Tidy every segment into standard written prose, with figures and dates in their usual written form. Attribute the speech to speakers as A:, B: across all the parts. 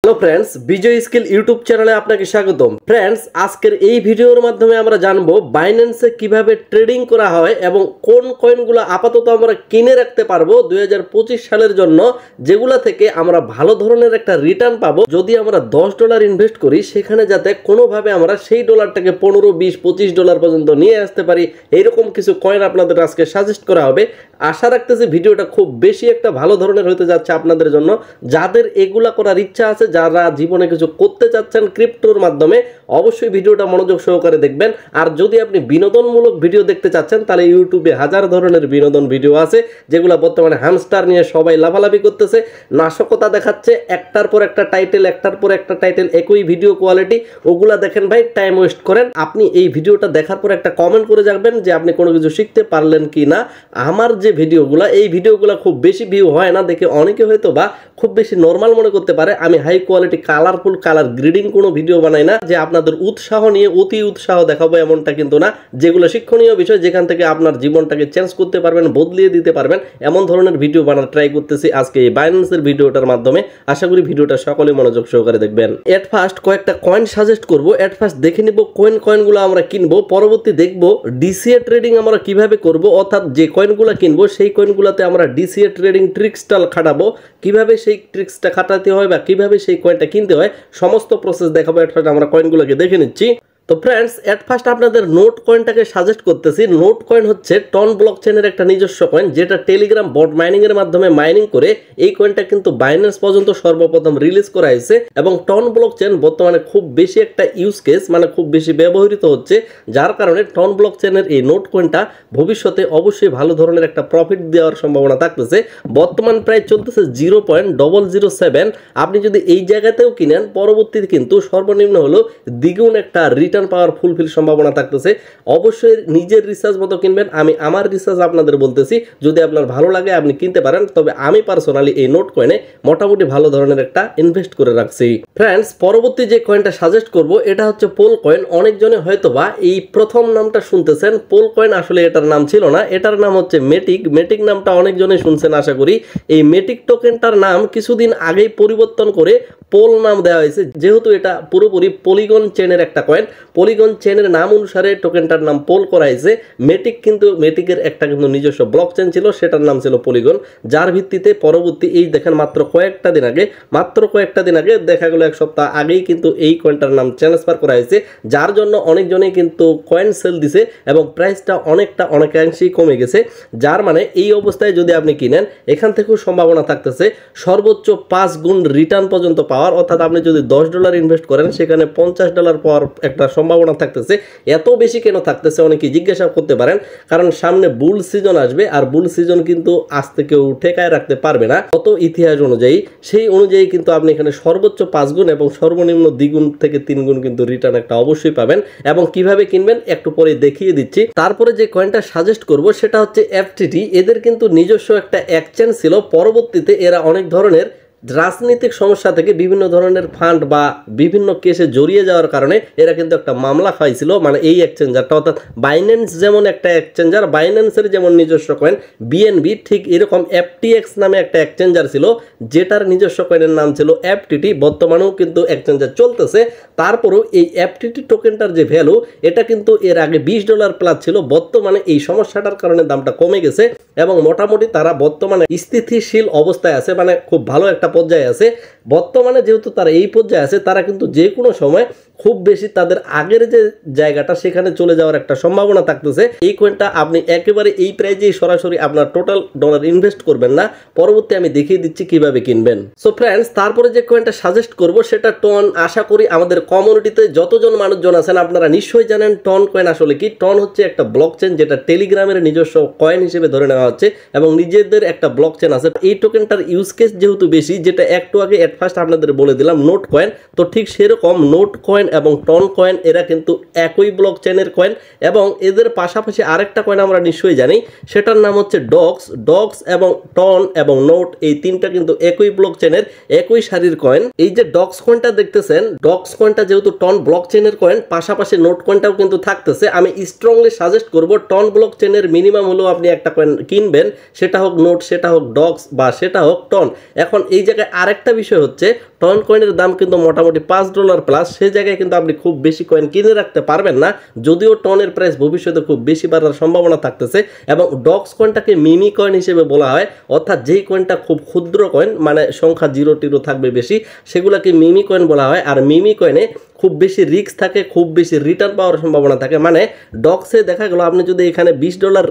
A: Hello friends, বিজয় skill YouTube চ্যানেলে আপনাকে স্বাগতম। ফ্রেন্ডস, আজকের এই ভিডিওর মাধ্যমে আমরা জানবো বাইন্যান্সে কিভাবে ট্রেডিং করা হয় এবং কোন কয়েনগুলো আপাতত আমরা কিনে রাখতে পারবো 2025 সালের জন্য, যেগুলা থেকে আমরা ভালো ধরনের একটা রিটার্ন পাবো যদি আমরা $10 ইনভেস্ট করি, সেখানে যাতে কোনোভাবে আমরা সেই ডলারটাকে 15, 20, $25 পর্যন্ত নিয়ে আসতে পারি। এইরকম কিছু কয়েন আপনাদের আজকে সাজেস্ট করা হবে। আশা রাখতেছি ভিডিওটা খুব বেশি একটা ভালো ধরনের হতে যাচ্ছে আপনাদের জন্য। যাদের এগুলা করার ইচ্ছা আছে, যারা জীবনে কিছু করতে চাচ্ছেন ক্রিপ্টোর মাধ্যমে, অবশ্যই ভিডিওটা মনোযোগ সহকারে দেখবেন। আর যদি আপনি বিনোদনমূলক ভিডিও দেখতে চাচ্ছেন, তাহলে ইউটিউবে হাজার ধরনের বিনোদন ভিডিও আছে, যেগুলো বর্তমানে হ্যামস্টার নিয়ে সবাই লাফালাফি করতেছে, নাশকতা দেখাচ্ছে, একটার পর একটা টাইটেল, একই ভিডিও কোয়ালিটি। ওগুলা দেখেন ভাই, টাইম ওয়েস্ট করেন। আপনি এই ভিডিওটা দেখার পর একটা কমেন্ট করে যাবেন যে আপনি কোনো কিছু শিখতে পারলেন কি না। আমার যে ভিডিওগুলো, এই ভিডিওগুলো খুব বেশি ভিউ হয় না দেখে অনেকে হয়তো বা খুব বেশি নর্মাল মনে করতে পারে। আমি হাই কোয়ালিটি কালারফুল কালার গ্রিডিং কোনো ভিডিও বানাই না যে আপনাদের উৎসাহ নিয়ে অতি উৎসাহ দেখাবো, এমনটা কিন্তু না। যেগুলো শিক্ষণীয় বিষয়, যেখান থেকে আপনার জীবনটাকে চেঞ্জ করতে পারবেন, বদলিয়ে দিতে পারবেন, এমন ধরনের ভিডিও বানার ট্রাই করতেছি আজকে এই বাইন্যান্সের ভিডিওটার মাধ্যমে। আশা করি ভিডিওটা সকলে মনোযোগ সহকারে দেখবেন। এট ফার্স্ট কয়েকটা কয়েন সাজেস্ট করব। এট ফার্স্ট দেখে নিব কয়েনগুলো আমরা কিনবো, পরবর্তী দেখব ডিসিএ ট্রেডিং আমরা কিভাবে করব, অর্থাৎ যে কয়েনগুলো কিনবো সেই কয়েনগুলোতে আমরা ডিসিএ ট্রেডিং ট্রিক্সটা খাটাবো। কিভাবে সেই ট্রিক্সটা খাটাতে হয় বা কিভাবে সেই কয়েনটা কিনতে হয়, সমস্ত প্রসেস দেখাবো। এট ফার্স্ট আমরা কয়েনগুলোকে দেখে নিচ্ছি। তো ফ্রেন্ডস, এট ফার্স্ট আপনাদের নোট কয়েনটাকে সাজেস্ট করতেছি। নোট কয়েন হচ্ছে টন ব্লক চেনের একটা নিজস্ব কয়েন, যেটা টেলিগ্রাম বট মাইনিং এর মাধ্যমে মাইনিং করে এই কয়েনটা কিন্তু বাইন্যান্স পর্যন্ত সর্বপ্রথম রিলিজ করা হয়েছে। এবং টন ব্লক চেন বর্তমানে খুব বেশি একটা ইউজ কেস, মানে খুব বেশি ব্যবহৃত হচ্ছে, যার কারণে টন ব্লক চেনের এই নোট কয়েনটা ভবিষ্যতে অবশ্যই ভালো ধরনের একটা প্রফিট দেওয়ার সম্ভাবনা থাকতেছে। বর্তমান প্রাইস চলতেছে 0.007। আপনি যদি এই জায়গাতেও কিনেন, পরবর্তীতে কিন্তু সর্বনিম্ন হলো দ্বিগুণ একটা রিটার্ন পাওয়ার ফুলফিল সম্ভাবনা থাকতেছে। অবশ্যই নিজের রিসার্চ মতো কিনবেন। আমি আমার রিসার্চ আপনাদের বলতেছি, যদি আপনার ভালো লাগে আপনি কিনতে পারেন। তবে আমি পার্সোনালি এই নোট কয়েনে মোটামুটি ভালো ধরনের একটা ইনভেস্ট করে রাখছি। ফ্রেন্ডস, পরবর্তী যে কয়েনটা সাজেস্ট করব, এটা হচ্ছে পোল কয়েন। অনেকজনে হয়তোবা এই প্রথম নামটা শুনতেছেন। পোল কয়েন আসলে এটার নাম ছিল না, এটার নাম হচ্ছে মেটিক। মেটিক নামটা অনেকজনে শুনছেন আশা করি। এই মেটিক টোকেনটার নাম কিছুদিন আগেই পরিবর্তন করে পোল নাম দেওয়া হয়েছে, যেহেতু এটা পুরোপুরি পলিগন চেনের একটা কয়েন। পলিগন চেনের নাম অনুসারে টোকেনটার নাম পোল করা হয়েছে। মেটিক কিন্তু মেটিকের একটা কিন্তু নিজস্ব ব্লক চেন ছিল, সেটার নাম ছিল পলিগন, যার ভিত্তিতে পরবর্তী এই দেখেন মাত্র কয়েকটা দিন আগে দেখা গেল, এক সপ্তাহ আগেই কিন্তু এই কয়েনটার নাম ট্রান্সফার করা হয়েছে, যার জন্য অনেকজনেই কিন্তু কয়েন সেল দিছে এবং প্রাইসটা অনেকাংশেই কমে গেছে। যার মানে এই অবস্থায় যদি আপনি কিনেন, এখান থেকেও সম্ভাবনা থাকতেছে সর্বোচ্চ 5 গুণ রিটার্ন পর্যন্ত পাওয়ার। অর্থাৎ আপনি যদি $10 ইনভেস্ট করেন, সেখানে $50 পাওয়ার একটা সম্ভাবনা থাকতেছে। এত বেশি কেন থাকতেছে অনেকে জিজ্ঞাসা করতে পারেন, কারণ সামনে বুল সিজন আসবে, আর বুল সিজন কিন্তু আজ থেকেও ঠেকায় রাখতে পারবে না কত ইতিহাস অনুযায়ী। সেই অনুযায়ী কিন্তু আপনি এখানে সর্বোচ্চ 5 গুণ এবং সর্বনিম্ন 2 গুণ থেকে 3 গুণ কিন্তু রিটার্ন একটা অবশ্যই পাবেন। এবং কিভাবে কিনবেন একটু পরে দেখিয়ে দিচ্ছি। তারপরে যে কয়েনটা সাজেস্ট করব, সেটা হচ্ছে এফটিটি। এদের কিন্তু নিজস্ব একটা এক্সচেঞ্জ ছিল। পরবর্তীতে এরা অনেক ধরনের রাজনৈতিক সমস্যা থেকে বিভিন্ন ধরনের ফান্ড বা বিভিন্ন কেসে জড়িয়ে যাওয়ার কারণে এরা কিন্তু একটা মামলা খাইছিল, মানে এই এক্সচেঞ্জারটা। অর্থাৎ বাইন্যান্স যেমন একটা এক্সচেঞ্জার, বাইন্যান্সের যেমন নিজস্ব কয়েন বিএনবি, ঠিক এরকম এফটিএক্স নামে একটা এক্সচেঞ্জার ছিল, যেটার নিজস্ব কয়েনের নাম ছিল এফটিটি। বর্তমানেও কিন্তু এক্সচেঞ্জার চলতেছে। তারপরেও এই এফটিটি টোকেনটার যে ভ্যালু, এটা কিন্তু এর আগে $20 প্লাস ছিল। বর্তমানে এই সমস্যাটার কারণে দামটা কমে গেছে এবং মোটামুটি তারা বর্তমানে স্থিতিশীল অবস্থায় আছে, মানে খুব ভালো একটা পর্যায়ে আছে। বর্তমানে যেহেতু তারা এই পর্যায়ে আছে, তারা কিন্তু যে কোনো সময় খুব বেশি তাদের আগের যে জায়গাটা, সেখানে চলে যাওয়ার একটা সম্ভাবনা থাকতেছে। এই কয়েনটা আপনি একেবারে এই প্রাইজেই সরাসরি আপনার টোটাল ডলার ইনভেস্ট করবেন না। পরবর্তী আমি দেখিয়ে দিচ্ছি কিভাবে কিনবেন। সো ফ্রেন্ডস, তারপরে যে কয়েনটা সাজেস্ট করব, সেটা টন। আশা করি আমাদের কমিউনিটিতে যতজন মানুষজন আছেন, আপনারা নিশ্চয়ই জানেন টন কয়েন আসলে কি। টন হচ্ছে একটা ব্লক চেন, যেটা টেলিগ্রামের নিজস্ব কয়েন হিসেবে ধরে নেওয়া হচ্ছে এবং নিজেদের একটা ব্লক চেন আছে। এই টোকেনটার ইউজ কেস যেহেতু বেশি, যেটা একটু আগে এট ফার্স্ট আপনাদের বলে দিলাম নোট কয়েন, তো ঠিক সেরকম নোট কয়েন এবং টন কয়েন এরা কিন্তু একই ব্লক চেনের কয়েন। এবং এদের পাশাপাশি আরেকটা কয়েন আমরা নিশ্চয়ই জানি, সেটার নাম হচ্ছে ডক্স এবং টন এবং নোট, এই তিনটা কিন্তু একই ব্লক চেনের একই সারির কয়েন। এই যে ডক্স কয়েনটা দেখতেছেন, ডক্স কয়েনটা যেহেতু টন ব্লক চেনের কয়েন, পাশাপাশি নোট কয়েনটাও কিন্তু থাকতেছে। আমি স্ট্রংলি সাজেস্ট করব টন ব্লক চেনের মিনিমাম হলেও আপনি একটা কয়েন কিনবেন, সেটা হোক নোট, সেটা হোক ডক্স বা সেটা হোক টন। এখন এই জায়গায় আরেকটা বিষয় বিষয় হচ্ছে টন কয়েনের দাম কিন্তু মোটামুটি $5 প্লাস, সেই জায়গায় কিন্তু আপনি খুব বেশি কয়েন কিনে রাখতে পারবেন না, যদিও টনের প্রাইস ভবিষ্যতে খুব বেশি বাড়ার সম্ভাবনা থাকতেছে। এবং ডক্স কয়েনটাকে মিমি কয়েন হিসেবে বলা হয়, অর্থাৎ যেই কয়েনটা খুব ক্ষুদ্র কয়েন, মানে সংখ্যা 0 থাকবে বেশি, সেগুলোকে মিমি কয়েন বলা হয়। আর মিমি কয়েনে খুব বেশি রিস্ক থাকে, খুব বেশি রিটার্ন পাওয়ার সম্ভাবনা থাকে। মানে ডক্সে দেখা গেল আপনি যদি এখানে $20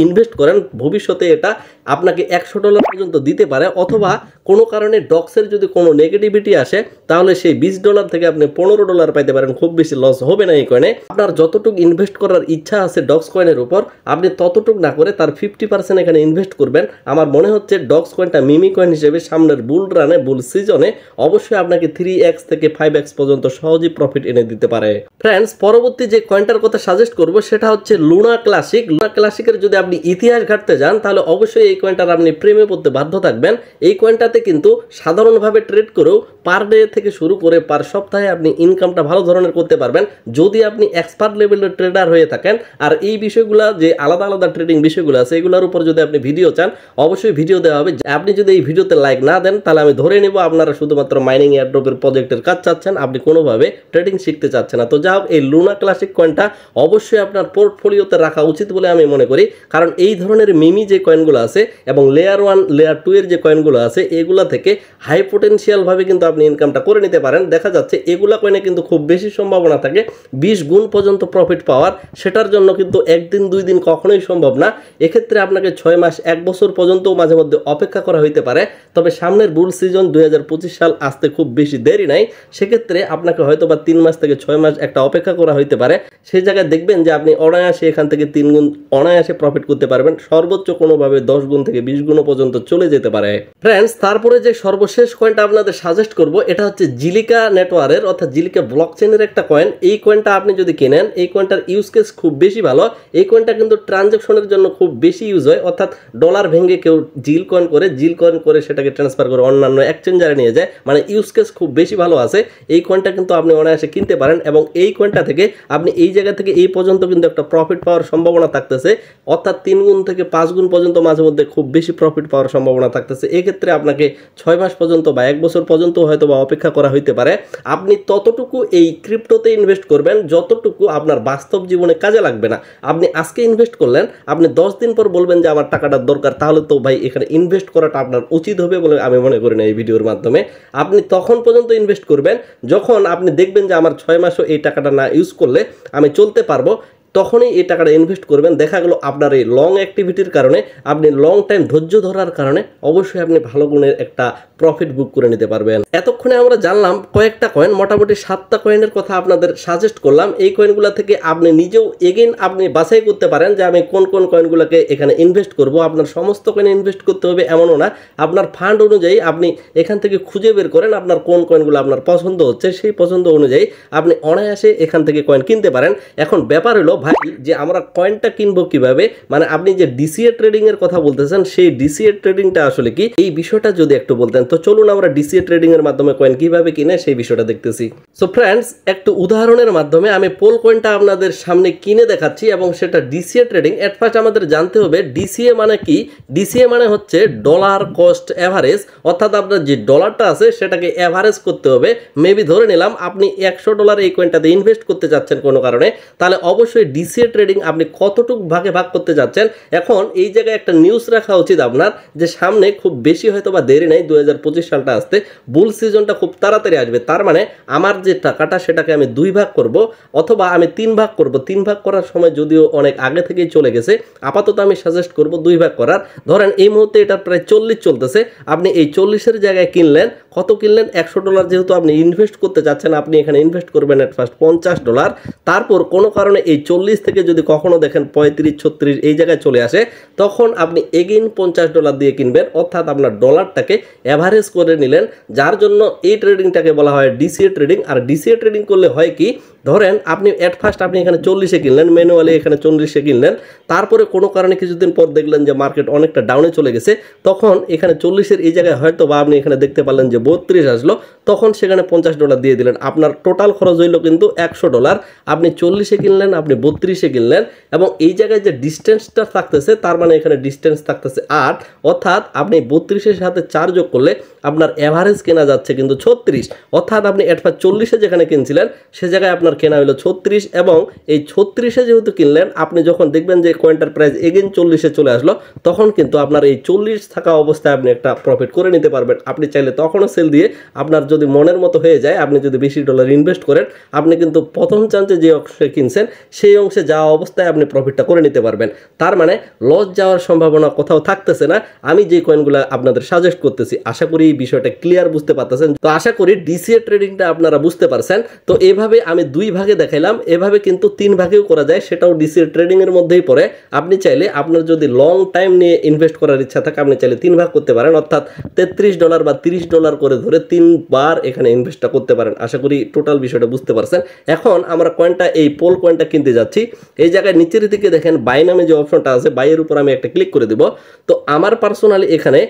A: ইনভেস্ট করেন, ভবিষ্যতে এটা আপনাকে $100 পর্যন্ত দিতে পারে, অথবা কোনো কারণে ডক্সের যদি কোনো নেগেটিভিটি আসে তাহলে সেই $20 থেকে আপনি $15 পাইতে পারেন, খুব বেশি লস হবে না এই কয়েনে। আপনার যতটুকু ইনভেস্ট করার ইচ্ছা আছে ডক্স কয়েনের উপর, আপনি ততটুকু না করে তার 50% এখানে ইনভেস্ট করবেন। আমার মনে হচ্ছে ডক্স কয়েনটা মিমি কয়েন হিসেবে সামনের বুল রানে, বুল সিজনে অবশ্যই আপনাকে 3x থেকে 5x পর্যন্ত সহজেই প্রফিট এনে দিতে পারে। ফ্রেন্ডস, পরবর্তী যে কয়েনটার কথা সাজেস্ট করব সেটা হচ্ছে লুনা ক্লাসিক। লুনা ক্লাসিকের যদি আপনি ইতিহাস ঘাটতে যান তাহলে অবশ্যই এই কয়েনটার আপনি প্রেমে পড়তে বাধ্য থাকবেন। এই কয়েনটাতে কিন্তু সাধারণভাবে ট্রেড করেও পার ডে থেকে শুরু করে পার সপ্তাহে আপনি ইনকামটা ভালো ধরনের করতে পারবেন, যদি আপনি এক্সপার্ট লেভেলের ট্রেডার হয়ে থাকেন। আর এই বিষয়গুলো যে আলাদা আলাদা ট্রেডিং বিষয়গুলো আছে, এগুলোর উপর যদি আপনি ভিডিও চান অবশ্যই ভিডিও দেওয়া হবে। আপনি যদি এই ভিডিওতে লাইক না দেন তাহলে আমি ধরে নেব আপনারা শুধুমাত্র মাইনিং এয়ারড্রপের প্রজেক্টের কাজ চাচ্ছেন, আপনি কোনোভাবে ট্রেডিং শিখতে চাচ্ছেন না। তো যা হোক, এই লুনা ক্লাসিক কয়েনটা অবশ্যই আপনার পোর্টফোলিওতে রাখা উচিত বলে আমি মনে করি, কারণ এই ধরনের মিমি যে কয়েনগুলো আছে এবং লেয়ার 1 লেয়ার 2 এর যে কয়েনগুলো আছে, এগুলা থেকে হাই পোটেনশিয়াল ভাবে কিন্তু আপনি ইনকামটা করে নিতে পারেন। দেখা যাচ্ছে এগুলা কয়েনে কিন্তু খুব বেশি সম্ভাবনা থাকে 20 গুণ পর্যন্ত প্রফিট পাওয়ার, সেটার জন্য কিন্তু একদিন 2 দিন কখনোই সম্ভব না। এক্ষেত্রে আপনাকে 6 মাস 1 বছর পর্যন্ত মাঝে মধ্যে অপেক্ষা করা হইতে পারে। তবে সামনের বুল সিজন 2025 সাল আসতে খুব বেশি দেরি নাই, সেক্ষেত্রে আপনাকে হয়তো বা 3 মাস থেকে 6 মাস একটা অপেক্ষা করা হইতে পারে। সেই জায়গায় দেখবেন যে আপনি অনায়াসে এখান থেকে 3 গুণ অনায়াসে প্রফিট করতে পারবেন, সর্বোচ্চ কোনোভাবে 10 গুণ থেকে 20 গুণ পর্যন্ত চলে যেতে পারে। ফ্রেন্ডস, তারপরে যে সর্বশেষ কয়েনটা আপনাদের সাজেস্ট করব এটা হচ্ছে জিলিকা নেটওয়ার্কের অর্থাৎ জিলিকা ব্লকচেনের একটা কয়েন। এই কয়েনটা আপনি যদি কেনেন, এই কয়েনটার ইউজ কেস খুব বেশি ভালো। এই কয়েনটা কিন্তু ট্রানজাকশনের জন্য খুব বেশি ইউজ হয়, অর্থাৎ ডলার ভেঙে কেউ জিল কয়েন করে সেটাকে ট্রান্সফার করে অন্যান্য এক্সচেঞ্জারে নিয়ে যায়, মানে ইউজ কেস খুব বেশি ভালো আছে। এই কয়েনটা কিন্তু আপনি অনায়াসে কিনতে পারেন এবং এই কয়েনটা থেকে আপনি এই জায়গা থেকে এই পর্যন্ত কিন্তু একটা প্রফিট পাওয়ার সম্ভাবনা থাকতেছে, অর্থাৎ 3 গুণ থেকে 5 গুণ পর্যন্ত মাঝে মধ্যে খুব বেশি প্রফিট পাওয়ার সম্ভাবনা থাকতেছে। এক্ষেত্রে আপনাকে 6 মাস পর্যন্ত বা 1 বছর পর্যন্ত হয়তো বা অপেক্ষা করা হইতে পারে। আপনি ততটুকু এই ক্রিপ্টোতে ইনভেস্ট করবেন যতটুকু আপনার বাস্তব জীবনে কাজে লাগবে না। আপনি আজকে ইনভেস্ট করলেন, আপনি 10 দিন পর বলবেন যে আমার টাকাটার দরকার, তাহলে তো ভাই এখানে ইনভেস্ট করাটা আপনার উচিত হবে বলে আমি মনে করি না। এই ভিডিওর মাধ্যমে আপনি তখন পর্যন্ত ইনভেস্ট করবেন যখন আপনি দেখবেন যে আমার 6 মাসও এই টাকাটা না ইউজ করলে আমি চলতে পারবো, তখনই এই টাকাটা ইনভেস্ট করবেন। দেখা গেল আপনার এই লং অ্যাক্টিভিটির কারণে, আপনি লং টাইম ধৈর্য ধরার কারণে অবশ্যই আপনি ভালো গুণের একটা প্রফিট বুক করে নিতে পারবেন। এতক্ষণে আমরা জানলাম কয়েকটা কয়েন, মোটামুটি 7টা কয়েনের কথা আপনাদের সাজেস্ট করলাম। এই কয়েনগুলো থেকে আপনি নিজেও এগেইন আপনি বাছাই করতে পারেন যে আমি কোন কোন কয়েনগুলোকে এখানে ইনভেস্ট করব। আপনার সমস্ত কয়েনে ইনভেস্ট করতে হবে এমনও না, আপনার ফান্ড অনুযায়ী আপনি এখান থেকে খুঁজে বের করেন আপনার কোন কয়েনগুলো আপনার পছন্দ হচ্ছে, সেই পছন্দ অনুযায়ী আপনি অনায়াসে এখান থেকে কয়েন কিনতে পারেন। এখন ব্যাপার হলো ভাই যে আমরা কয়েনটা কিনবো কিভাবে, মানে আপনি যে ডিসিএ ট্রেডিং এর কথা বলতেছেন সেই ডিসিএ ট্রেডিংটা আসলে কি, এই বিষয়টা যদি একটু বলতেন। তো চলুন আমরা ডিসিএ ট্রেডিং এর মাধ্যমে কয়েন কিভাবে কিনে সেই বিষয়টা দেখতেছি। সো ফ্রেন্ডস, একটু উদাহরণের মাধ্যমে আমি পোল কয়েনটা আপনাদের সামনে কিনে দেখাচ্ছি এবং সেটা ডিসিএ ট্রেডিং। এট ফার্স্ট আমাদের জানতে হবে ডিসিএ মানে কি। ডিসিএ মানে হচ্ছে ডলার কস্ট এভারেজ, অর্থাৎ আপনার যে ডলারটা আছে সেটাকে এভারেজ করতে হবে। মেবি ধরে নিলাম আপনি $100 এই কয়েনটাতে ইনভেস্ট করতে যাচ্ছেন কোনো কারণে, তাহলে অবশ্যই ডিসিএ ট্রেডিং আপনি কতটুকু ভাগে ভাগ করতে যাচ্ছেন। এখন এই জায়গায় একটা নিউজ রাখা উচিত আপনার যে সামনে খুব বেশি হয়তো বা দেরি নাই 2025 সালটা আসতে, বুল সিজনটা খুব তাড়াতাড়ি আসবে। তার মানে আমার যে টাকাটা সেটাকে আমি 2 ভাগ করব অথবা আমি 3 ভাগ করব। 3 ভাগ করার সময় যদিও অনেক আগে থেকেই চলে গেছে, আপাতত আমি সাজেস্ট করব 2 ভাগ করার। ধরেন এই মুহূর্তে এটা প্রায় 40 চলতেছে, আপনি এই 40-এর জায়গায় কিনলেন, কত কিনলেন $100, যেহেতু আপনি ইনভেস্ট করতে যাচ্ছেন আপনি এখানে ইনভেস্ট করবেন এট ফার্স্ট $50। তারপর কোনো কারণে এই 40 থেকে যদি কখনো দেখেন 35-36 এই জায়গায় চলে আসে, তখন আপনি এগেইন $50 দিয়ে কিনবেন, অর্থাৎ আপনার ডলারটাকে এভারেজ করে নিলেন, যার জন্য এই ট্রেডিংটাকে বলা হয় ডিসিএ ট্রেডিং। আর ডিসিএ ট্রেডিং করলে হয় কি, ধরেন আপনি এট ফার্স্ট আপনি এখানে 40-এ কিনলেন, ম্যানুয়ালি এখানে 40-এ কিনলেন, তারপরে কোনো কারণে কিছুদিন পর দেখলেন যে মার্কেট অনেকটা ডাউনে চলে গেছে, তখন এখানে 40-এর এই জায়গায় হয়তো বা আপনি এখানে দেখতে পারলেন যে 32 আসলো, তখন সেখানে $50 দিয়ে দিলেন। আপনার টোটাল খরচ হইল কিন্তু $100। আপনি 40-এ কিনলেন, আপনি 32-এ কিনলেন, এবং এই জায়গায় যে ডিস্টেন্সটা থাকতেছে তার মানে এখানে ডিস্টেন্স থাকতেছে 8, অর্থাৎ আপনি 32-এর সাথে 4 যোগ করলে আপনার এভারেজ কেনা যাচ্ছে কিন্তু 36, অর্থাৎ আপনি এট ফার্স্ট 40-এ যেখানে কিনছিলেন সে জায়গায় আপনার কেনা হলো 36, এবং এই 36-এ যেহেতু কিনলেন, আপনি যখন দেখবেন যে কয়েনটার প্রাইস এগেইন 40-এ চলে আসলো, তখন কিন্তু আপনার এই 40 থাকা অবস্থায় আপনি একটা প্রফিট করে নিতে পারবেন। আপনি চাইলে তখনও সেল দিয়ে আপনার যদি মনের মতো হয়ে যায়, আপনি যদি বেশি ডলার ইনভেস্ট করেন, আপনি কিন্তু প্রথম চান্সে যে অংশে কিনছেন সেই অংশে যাওয়া অবস্থায় আপনি প্রফিটটা করে নিতে পারবেন। তার মানে লস যাওয়ার সম্ভাবনা কোথাও থাকতেছে না। আমি যে কয়েনগুলো আপনাদের সাজেস্ট করতেছি, আশা করি এই বিষয়টা ক্লিয়ার বুঝতে পারতেছেন। তো আশা করি ডিসিএ ট্রেডিংটা আপনারা বুঝতে পারছেন। তো এভাবে আমি 2 ভাগে দেখাইলাম, এভাবে কিন্তু 3 ভাগেও করা যায়, সেটাও ডিসিএ ট্রেডিং এর মধ্যেই পড়ে। আপনি চাইলে আপনার যদি লং টাইম নিয়ে ইনভেস্ট করার ইচ্ছা থাকে, আপনি চাইলে 3 ভাগ করতে পারেন, অর্থাৎ $33 বা $30 করে ধরে 3 বার এখানে ইনভেস্টটা করতে পারেন। আশা করি টোটাল বিষয়টা বুঝতে পারছেন। এখন আমরা কয়েনটা, এই পোল কয়েনটা কিনতে যাচ্ছি। এই জায়গায় নিচের দিকে দেখেন বাই নামে যে অপশনটা আছে, বাইয়ের উপর আমি একটা ক্লিক করে দিব। তো আমার পার্সোনালি এখানে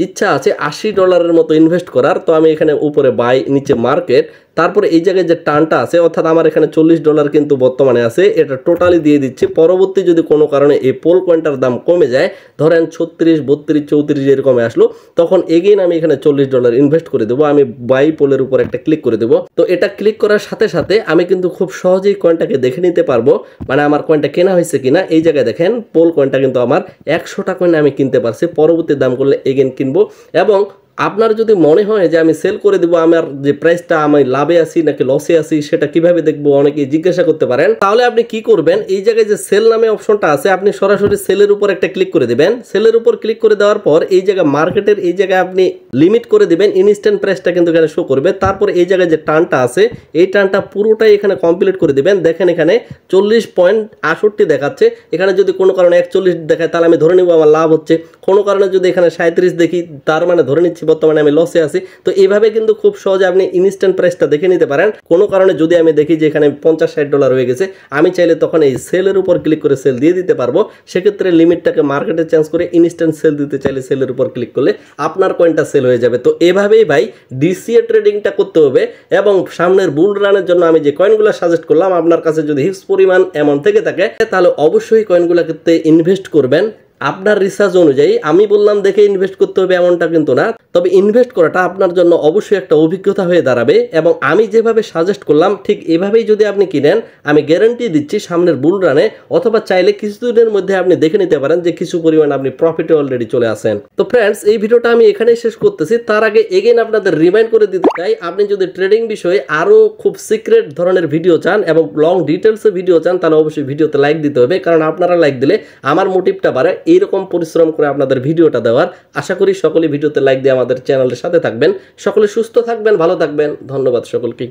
A: ইচ্ছা আছে $80 মতো ইনভেস্ট করার। তো আমি এখানে উপরে বাই, নিচে মার্কেট, তারপরে এই জায়গায় যে টানটা আছে, অর্থাৎ আমার এখানে $40 কিন্তু বর্তমানে আছে, এটা টোটালি দিয়ে দিচ্ছি। পরবর্তী যদি কোনো কারণে এই পোল কয়েনটার দাম কমে যায়, ধরেন 36, 32, 34 এরকম আসলো, তখন এগেইন আমি এখানে $40 ইনভেস্ট করে দেবো। আমি বাই পোলের উপর একটা ক্লিক করে দেবো। তো এটা ক্লিক করার সাথে সাথে আমি কিন্তু খুব সহজেই কয়েনটাকে দেখে নিতে পারবো, মানে আমার কয়েনটা কেনা হয়েছে কিনা। এই জায়গায় দেখেন পোল কয়েনটা কিন্তু আমার 100টা কয়েন আমি কিনতে পারছি, পরবর্তী দাম করলে এগেইন কিনবো। এবং আপনার যদি মনে হয় যে আমি সেল করে দিব, আমার যে প্রাইসটা আমি লাভে আছি নাকি লসে আছি সেটা কিভাবে দেখবো, অনেকেই জিজ্ঞাসা করতে পারেন। তাহলে আপনি কি করবেন, এই জায়গায় যে সেল নামে অপশনটা আছে, আপনি সরাসরি সেলের উপর একটা ক্লিক করে দিবেন। সেলের উপর ক্লিক করে দেওয়ার পর এই জায়গায় মার্কেটের এই জায়গায় আপনি লিমিট করে দিবেন, ইনস্ট্যান্ট প্রাইসটা কিন্তু এখানে শো করবে। তারপর এই জায়গায় যে টার্নটা আছে, এই টার্নটা পুরোটাই এখানে কমপ্লিট করে দিবেন। দেখেন এখানে 40.68 দেখাচ্ছে। এখানে যদি কোনো কারণে 41 দেখায়, তাহলে আমি ধরে নিব আমার লাভ হচ্ছে। কোনো কারণে যদি এখানে 37 দেখি, তার মানে ধরে নিচ্ছি বর্তমানে আমি লসে আছি। তো এইভাবে কিন্তু খুব সহজে আপনি ইনস্ট্যান্ট প্রাইসটা দেখে নিতে পারেন। কোনো কারণে যদি আমি দেখি যে এখানে $50-60 হয়ে গেছে, আমি চাইলে তখন এই সেলের উপর ক্লিক করে সেল দিয়ে দিতে পারবো। সেক্ষেত্রে লিমিটটাকে মার্কেটে চেঞ্জ করে ইনস্ট্যান্ট সেল দিতে চাইলে সেলের উপর ক্লিক করলে আপনার কয়েনটা সেল হয়ে যাবে। তো এভাবেই ভাই ডিসিএ ট্রেডিংটা করতে হবে। এবং সামনের বুল রানের জন্য আমি যে কয়েনগুলো সাজেস্ট করলাম, আপনার কাছে যদি হিউজ পরিমাণ অ্যামাউন্ট থেকে থাকে, তাহলে অবশ্যই কয়েনগুলোতে ইনভেস্ট করবেন আপনার রিসার্চ অনুযায়ী। আমি বললাম দেখে ইনভেস্ট করতে হবে এমনটা কিন্তু না, তবে ইনভেস্ট করাটা আপনার জন্য অবশ্যই একটা অভিজ্ঞতা হয়ে দাঁড়াবে। এবং আমি যেভাবে সাজেস্ট করলাম ঠিক এভাবেই যদি আপনি কিনেন, আমি গ্যারান্টি দিচ্ছি সামনের বুল রানে, অথবা চাইলে কিছুদিনের মধ্যে আপনি দেখে নিতে পারেন যে কিছু পরিমাণ আপনি প্রফিটে অলরেডি চলে আসেন। তো ফ্রেন্ডস, এই ভিডিওটা আমি এখানেই শেষ করতেছি। তার আগে এগেইন আপনাদের রিমাইন্ড করে দিতে চাই, আপনি যদি ট্রেডিং বিষয়ে আরও খুব সিক্রেট ধরনের ভিডিও চান এবং লং ডিটেলসে ভিডিও চান, তাহলে অবশ্যই ভিডিওতে লাইক দিতে হবে, কারণ আপনারা লাইক দিলে আমার মোটিভটা বাড়ে এইরকম পরিশ্রম করে আপনাদের ভিডিওটা দেওয়ার। আশা করি সকলে ভিডিওতে লাইক দিয়ে আমাদের চ্যানেলের সাথে থাকবেন। সকলে সুস্থ থাকবেন, ভালো থাকবেন। ধন্যবাদ সকলকে।